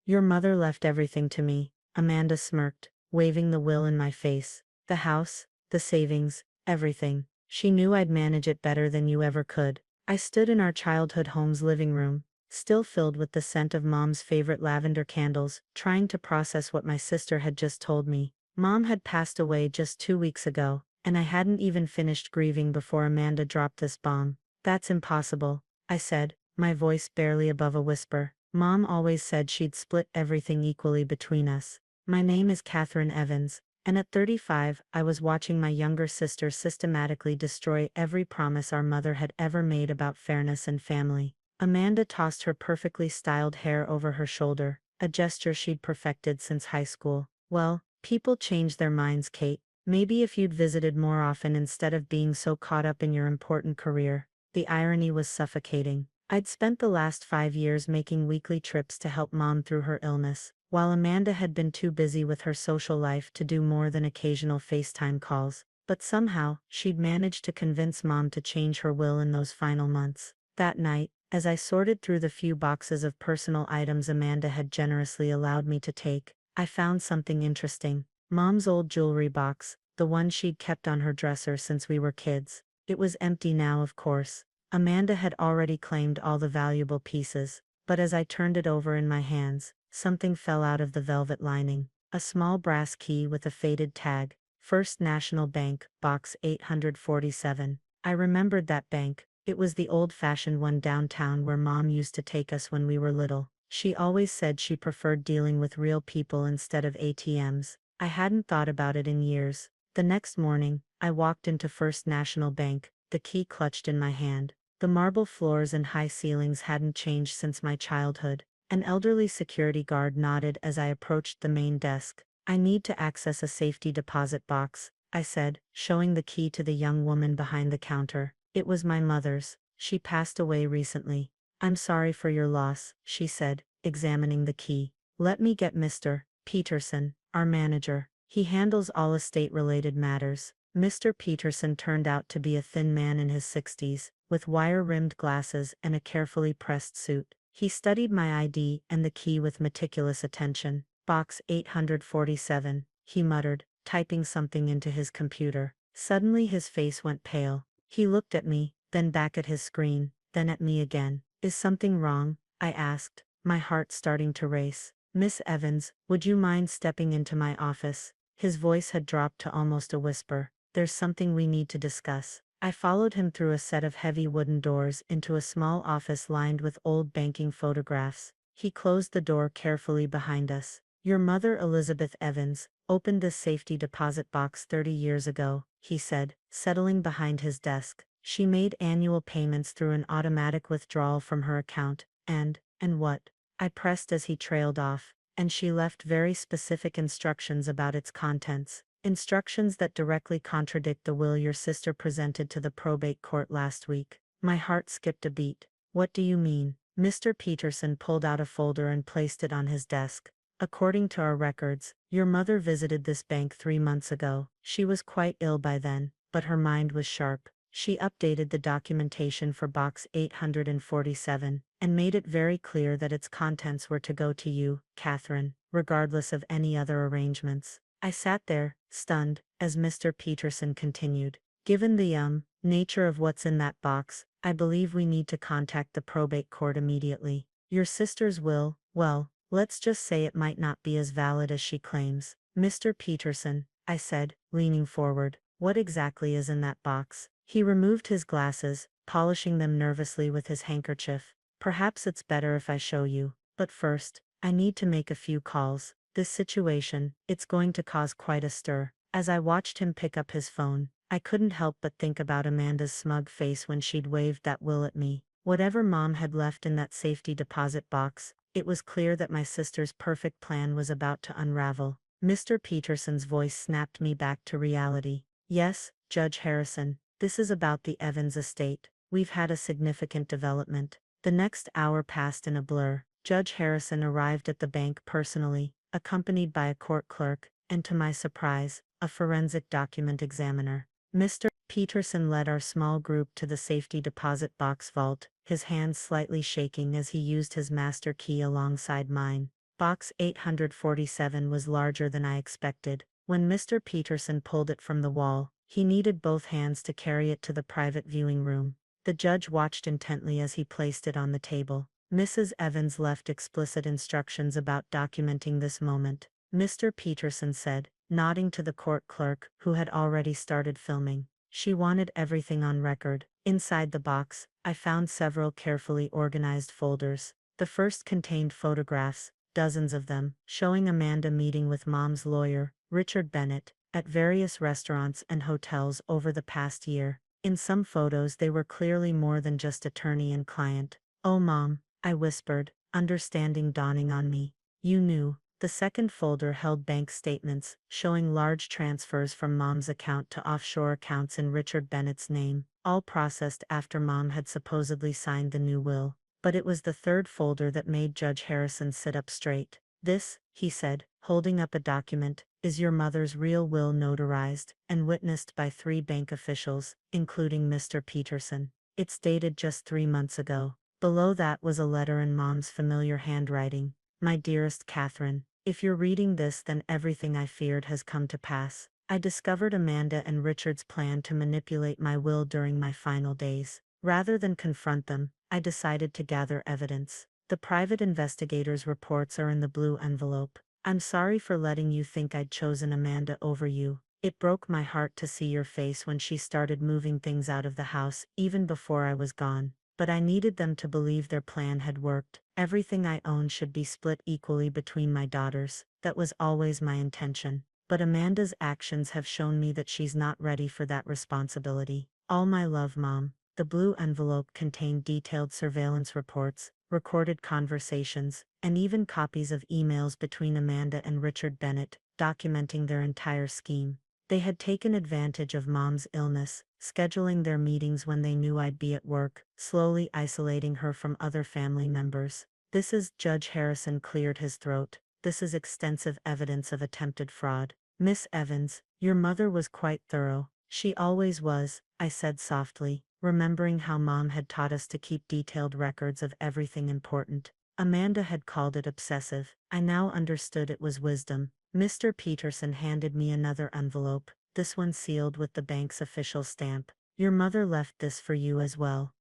Your mother left everything to me, Amanda smirked, waving the will in my face. The house, the savings, everything. She knew I'd manage it better than you ever could. I stood in our childhood home's living room, still filled with the scent of Mom's favorite lavender candles, trying to process what my sister had just told me. Mom had passed away just 2 weeks ago, and I hadn't even finished grieving before Amanda dropped this bomb. That's impossible, I said, my voice barely above a whisper. Mom always said she'd split everything equally between us. My name is Catherine Evans, and at 35, I was watching my younger sister systematically destroy every promise our mother had ever made about fairness and family. Amanda tossed her perfectly styled hair over her shoulder, a gesture she'd perfected since high school. Well, people change their minds, Kate. Maybe if you'd visited more often instead of being so caught up in your important career. The irony was suffocating. I'd spent the last 5 years making weekly trips to help Mom through her illness, while Amanda had been too busy with her social life to do more than occasional FaceTime calls. But somehow, she'd managed to convince Mom to change her will in those final months. That night, as I sorted through the few boxes of personal items Amanda had generously allowed me to take, I found something interesting. Mom's old jewelry box, the one she'd kept on her dresser since we were kids. It was empty now, of course. Amanda had already claimed all the valuable pieces, but as I turned it over in my hands, something fell out of the velvet lining. A small brass key with a faded tag, First National Bank, Box 847. I remembered that bank. It was the old-fashioned one downtown where Mom used to take us when we were little. She always said she preferred dealing with real people instead of ATMs. I hadn't thought about it in years. The next morning, I walked into First National Bank, the key clutched in my hand. The marble floors and high ceilings hadn't changed since my childhood. An elderly security guard nodded as I approached the main desk. I need to access a safety deposit box, I said, showing the key to the young woman behind the counter. It was my mother's. She passed away recently. I'm sorry for your loss, she said, examining the key. Let me get Mr. Peterson, our manager. He handles all estate-related matters. Mr. Peterson turned out to be a thin man in his 60s, with wire-rimmed glasses and a carefully pressed suit. He studied my ID and the key with meticulous attention. Box 847, he muttered, typing something into his computer. Suddenly his face went pale. He looked at me, then back at his screen, then at me again. Is something wrong? I asked, my heart starting to race. Miss Evans, would you mind stepping into my office? His voice had dropped to almost a whisper. There's something we need to discuss. I followed him through a set of heavy wooden doors into a small office lined with old banking photographs. He closed the door carefully behind us. Your mother, Elizabeth Evans, opened this safety deposit box 30 years ago, he said, settling behind his desk. She made annual payments through an automatic withdrawal from her account, and what? I pressed as he trailed off, and she left very specific instructions about its contents. Instructions that directly contradict the will your sister presented to the probate court last week. My heart skipped a beat. What do you mean? Mr. Peterson pulled out a folder and placed it on his desk. According to our records, your mother visited this bank 3 months ago. She was quite ill by then, but her mind was sharp. She updated the documentation for Box 847, and made it very clear that its contents were to go to you, Catherine, regardless of any other arrangements. I sat there, stunned, as Mr. Peterson continued. Given the nature of what's in that box, I believe we need to contact the probate court immediately. Your sister's will, well, let's just say it might not be as valid as she claims. Mr. Peterson, I said, leaning forward, what exactly is in that box? He removed his glasses, polishing them nervously with his handkerchief. Perhaps it's better if I show you, but first, I need to make a few calls. This situation, it's going to cause quite a stir. As I watched him pick up his phone, I couldn't help but think about Amanda's smug face when she'd waved that will at me. Whatever Mom had left in that safety deposit box, it was clear that my sister's perfect plan was about to unravel. Mr. Peterson's voice snapped me back to reality. Yes, Judge Harrison, this is about the Evans estate. We've had a significant development. The next hour passed in a blur. Judge Harrison arrived at the bank personally, accompanied by a court clerk, and to my surprise, a forensic document examiner. Mr. Peterson led our small group to the safety deposit box vault, his hands slightly shaking as he used his master key alongside mine. Box 847 was larger than I expected. When Mr. Peterson pulled it from the wall, he needed both hands to carry it to the private viewing room. The judge watched intently as he placed it on the table. Mrs. Evans left explicit instructions about documenting this moment, Mr. Peterson said, nodding to the court clerk, who had already started filming. She wanted everything on record. Inside the box, I found several carefully organized folders. The first contained photographs, dozens of them, showing Amanda meeting with Mom's lawyer, Richard Bennett, at various restaurants and hotels over the past year. In some photos they were clearly more than just attorney and client. "Oh Mom," I whispered, understanding dawning on me. "You knew." The second folder held bank statements, showing large transfers from Mom's account to offshore accounts in Richard Bennett's name, all processed after Mom had supposedly signed the new will. But it was the third folder that made Judge Harrison sit up straight. "This," he said, holding up a document, "is your mother's real will notarized and witnessed by 3 bank officials, including Mr. Peterson. It's dated just 3 months ago." Below that was a letter in Mom's familiar handwriting. "My dearest Catherine, if you're reading this, then everything I feared has come to pass. I discovered Amanda and Richard's plan to manipulate my will during my final days. Rather than confront them, I decided to gather evidence. The private investigator's reports are in the blue envelope. I'm sorry for letting you think I'd chosen Amanda over you. It broke my heart to see your face when she started moving things out of the house, even before I was gone. But I needed them to believe their plan had worked. Everything I own should be split equally between my daughters. That was always my intention. But Amanda's actions have shown me that she's not ready for that responsibility. All my love, Mom." The blue envelope contained detailed surveillance reports, recorded conversations, and even copies of emails between Amanda and Richard Bennett, documenting their entire scheme. They had taken advantage of Mom's illness, scheduling their meetings when they knew I'd be at work, slowly isolating her from other family members. "This is," Judge Harrison cleared his throat, "this is extensive evidence of attempted fraud. Miss Evans, your mother was quite thorough." "She always was," I said softly, remembering how Mom had taught us to keep detailed records of everything important. Amanda had called it obsessive. I now understood it was wisdom. Mr. Peterson handed me another envelope, this one sealed with the bank's official stamp. "Your mother left this for you as well.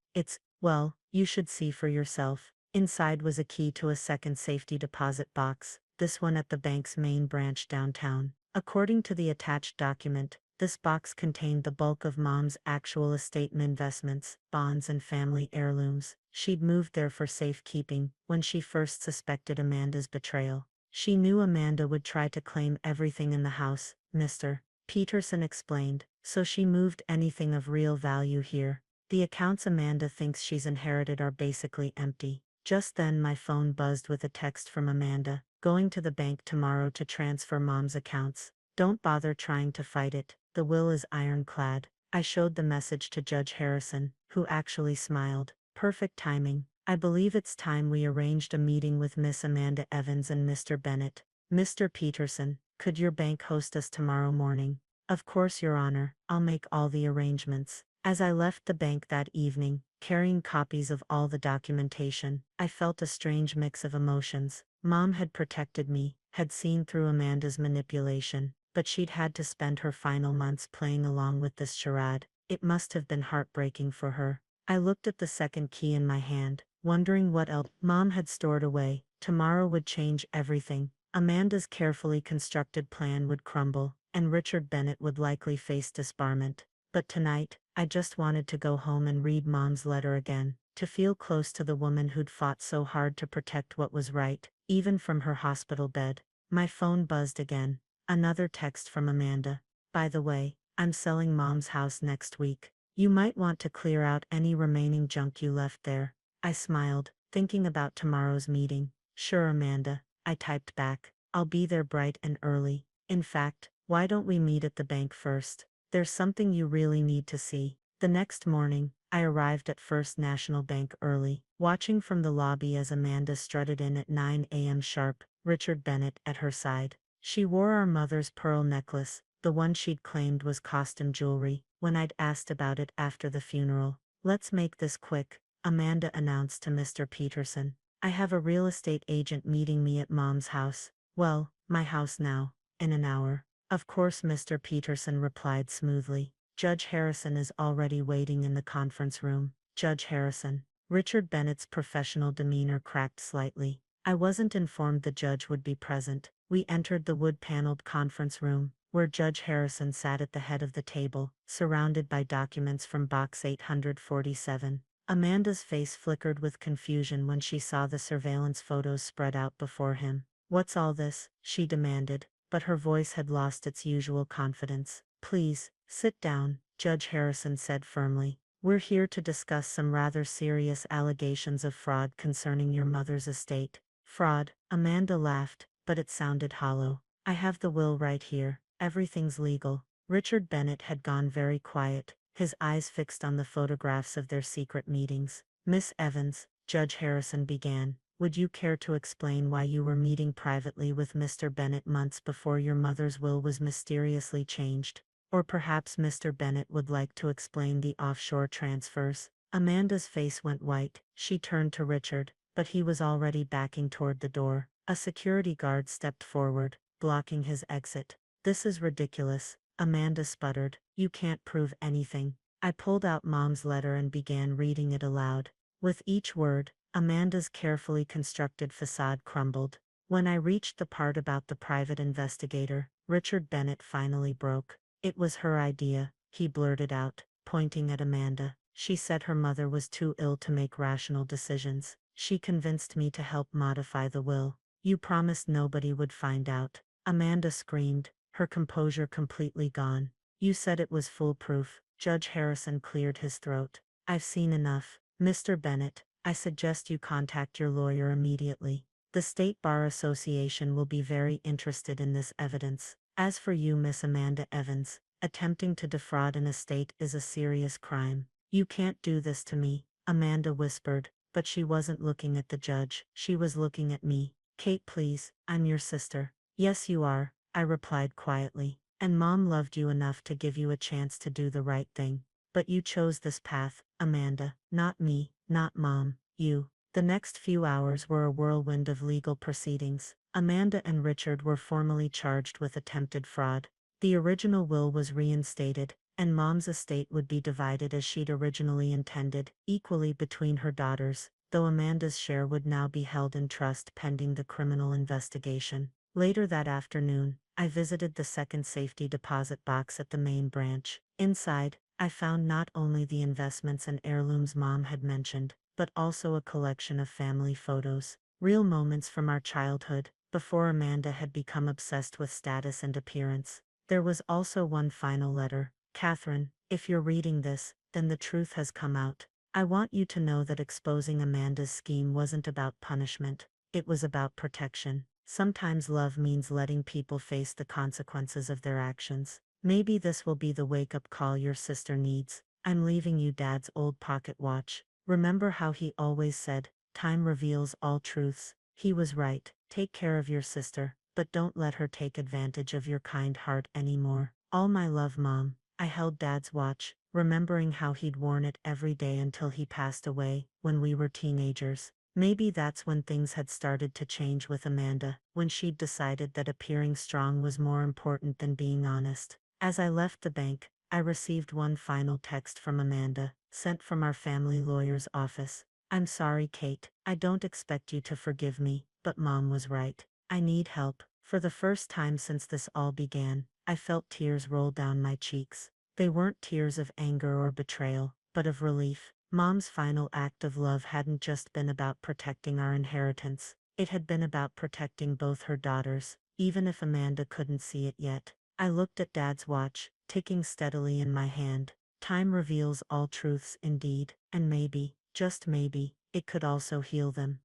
Well, you should see for yourself." Inside was a key to a second safety deposit box, this one at the bank's main branch downtown. According to the attached document, this box contained the bulk of Mom's actual estate and investments, bonds and family heirlooms. She'd moved there for safekeeping when she first suspected Amanda's betrayal. She knew Amanda would try to claim everything in the house, Mr. Peterson explained, so she moved anything of real value here. The accounts Amanda thinks she's inherited are basically empty. Just then my phone buzzed with a text from Amanda, "Going to the bank tomorrow to transfer Mom's accounts. Don't bother trying to fight it. The will is ironclad." I showed the message to Judge Harrison, who actually smiled. "Perfect timing. I believe it's time we arranged a meeting with Miss Amanda Evans and Mr. Bennett. Mr. Peterson, could your bank host us tomorrow morning?" "Of course, Your Honor. I'll make all the arrangements." As I left the bank that evening, carrying copies of all the documentation, I felt a strange mix of emotions. Mom had protected me, had seen through Amanda's manipulation, but she'd had to spend her final months playing along with this charade. It must have been heartbreaking for her. I looked at the second key in my hand, wondering what else Mom had stored away. Tomorrow would change everything. Amanda's carefully constructed plan would crumble, and Richard Bennett would likely face disbarment. But tonight, I just wanted to go home and read Mom's letter again, to feel close to the woman who'd fought so hard to protect what was right, even from her hospital bed. My phone buzzed again. Another text from Amanda. "By the way, I'm selling Mom's house next week. You might want to clear out any remaining junk you left there." I smiled, thinking about tomorrow's meeting. "Sure, Amanda," I typed back. "I'll be there bright and early. In fact, why don't we meet at the bank first? There's something you really need to see." The next morning, I arrived at First National Bank early, watching from the lobby as Amanda strutted in at 9 a.m. sharp, Richard Bennett at her side. She wore our mother's pearl necklace, the one she'd claimed was costume jewelry, when I'd asked about it after the funeral. "Let's make this quick," Amanda announced to Mr. Peterson. I have a real estate agent meeting me at Mom's house. Well, my house now, in an hour. Of course, Mr. Peterson replied smoothly. Judge Harrison is already waiting in the conference room. Judge Harrison. Richard Bennett's professional demeanor cracked slightly. I wasn't informed the judge would be present. We entered the wood-paneled conference room, where Judge Harrison sat at the head of the table, surrounded by documents from Box 847. Amanda's face flickered with confusion when she saw the surveillance photos spread out before him. "What's all this?" she demanded, but her voice had lost its usual confidence. "Please, sit down," Judge Harrison said firmly. "We're here to discuss some rather serious allegations of fraud concerning your mother's estate." "Fraud?" Amanda laughed, but it sounded hollow. "I have the will right here. Everything's legal." Richard Bennett had gone very quiet, his eyes fixed on the photographs of their secret meetings. "Miss Evans," Judge Harrison began, "would you care to explain why you were meeting privately with Mr. Bennett months before your mother's will was mysteriously changed? Or perhaps Mr. Bennett would like to explain the offshore transfers." Amanda's face went white. She turned to Richard, but he was already backing toward the door. A security guard stepped forward, blocking his exit. "This is ridiculous," Amanda sputtered. "You can't prove anything." I pulled out Mom's letter and began reading it aloud. With each word, Amanda's carefully constructed facade crumbled. When I reached the part about the private investigator, Richard Bennett finally broke. "It was her idea," he blurted out, pointing at Amanda. "She said her mother was too ill to make rational decisions. She convinced me to help modify the will. You promised nobody would find out." Amanda screamed, her composure completely gone. "You said it was foolproof." Judge Harrison cleared his throat. "I've seen enough. Mr. Bennett, I suggest you contact your lawyer immediately. The State Bar Association will be very interested in this evidence. As for you, Miss Amanda Evans, attempting to defraud an estate is a serious crime. You can't do this to me," Amanda whispered, but she wasn't looking at the judge. She was looking at me. "Kate, please, I'm your sister." "Yes, you are," I replied quietly. "And Mom loved you enough to give you a chance to do the right thing. But you chose this path, Amanda, not me, not Mom, you." The next few hours were a whirlwind of legal proceedings. Amanda and Richard were formally charged with attempted fraud. The original will was reinstated, and Mom's estate would be divided as she'd originally intended, equally between her daughters, though Amanda's share would now be held in trust pending the criminal investigation. Later that afternoon, I visited the second safety deposit box at the main branch. Inside, I found not only the investments and heirlooms Mom had mentioned, but also a collection of family photos, real moments from our childhood, before Amanda had become obsessed with status and appearance. There was also one final letter. "Catherine, if you're reading this, then the truth has come out. I want you to know that exposing Amanda's scheme wasn't about punishment, it was about protection. Sometimes love means letting people face the consequences of their actions. Maybe this will be the wake-up call your sister needs. I'm leaving you Dad's old pocket watch. Remember how he always said, 'Time reveals all truths.' He was right. Take care of your sister, but don't let her take advantage of your kind heart anymore. All my love, Mom." I held Dad's watch, remembering how he'd worn it every day until he passed away, when we were teenagers. Maybe that's when things had started to change with Amanda, when she'd decided that appearing strong was more important than being honest. As I left the bank, I received one final text from Amanda, sent from our family lawyer's office. "I'm sorry, Kate. I don't expect you to forgive me, but Mom was right. I need help." For the first time since this all began, I felt tears roll down my cheeks. They weren't tears of anger or betrayal, but of relief. Mom's final act of love hadn't just been about protecting our inheritance. It had been about protecting both her daughters, even if Amanda couldn't see it yet. I looked at Dad's watch, ticking steadily in my hand. Time reveals all truths indeed, and maybe, just maybe, it could also heal them.